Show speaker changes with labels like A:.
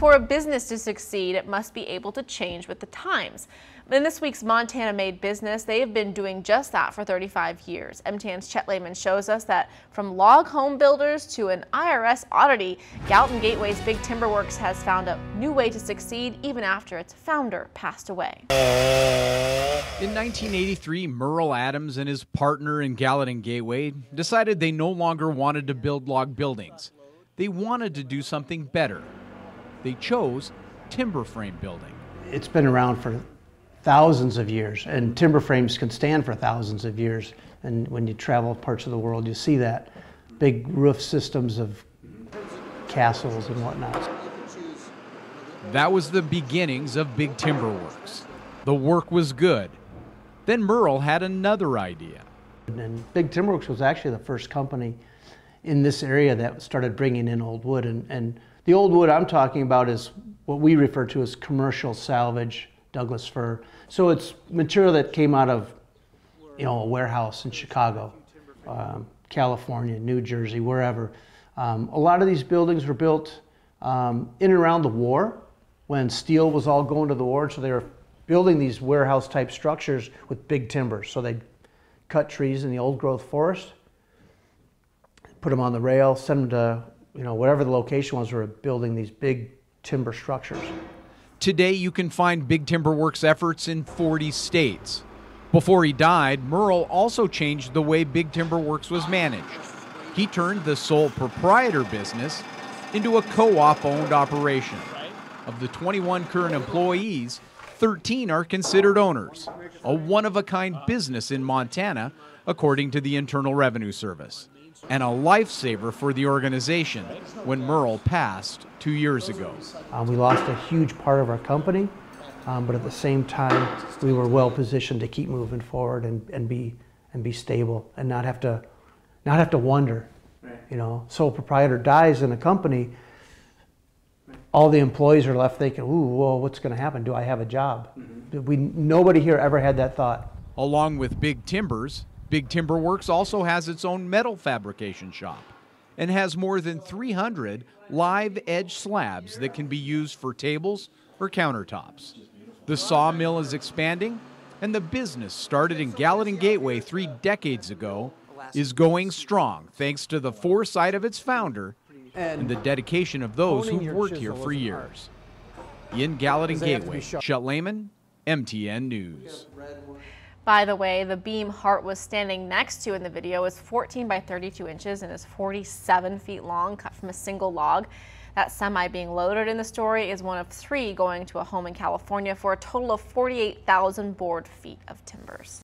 A: for a business to succeed, it must be able to change with the times. In this week's Montana Made Business, they have been doing just that for 35 years. MTN's Chet Lehman shows us that from log home builders to an IRS oddity, Gallatin Gateway's Big Timberworks has found a new way to succeed even after its founder passed away.
B: In 1983, Merle Adams and his partner in Gallatin Gateway decided they no longer wanted to build log buildings. They wanted to do something better. They chose timber frame building.
C: It's been around for thousands of years, and timber frames can stand for thousands of years. And when you travel parts of the world, you see that. Big roof systems of castles and whatnot.
B: That was the beginnings of Big Timberworks. The work was good. Then Merle had another idea.
C: And Big Timberworks was actually the first company in this area that started bringing in old wood. And the old wood I'm talking about is what we refer to as commercial salvage Douglas fir. So it's material that came out of, a warehouse in Chicago, California, New Jersey, wherever. A lot of these buildings were built in and around the war, when steel was all going to the war. So they were building these warehouse type structures with big timber. So they'd cut trees in the old growth forest, put them on the rail, send them to whatever the location was, we were building these big timber structures.
B: Today you can find Big Timberworks efforts in 40 states. Before he died, Merle also changed the way Big Timberworks was managed. He turned the sole proprietor business into a co-op owned operation. Of the 21 current employees, 13 are considered owners, a one-of-a-kind business in Montana, according to the Internal Revenue Service, and a lifesaver for the organization when Merle passed 2 years ago.
C: We lost a huge part of our company, but at the same time, we were well positioned to keep moving forward and be stable and not have to wonder. Sole proprietor dies in a company, all the employees are left thinking, "Ooh, well, what's going to happen? Do I have a job?" Nobody here ever had that thought.
B: Along with Big Timbers, Big Timberworks also has its own metal fabrication shop and has more than 300 live edge slabs that can be used for tables or countertops. The sawmill is expanding, and the business started in Gallatin Gateway 3 decades ago is going strong thanks to the foresight of its founder and the dedication of those who've worked here for years. In Gallatin Gateway, Chet Lehman, MTN News.
A: By the way, the beam Hart was standing next to in the video is 14 by 32 inches and is 47 feet long, cut from a single log. That semi being loaded in the story is one of 3 going to a home in California for a total of 48,000 board feet of timbers.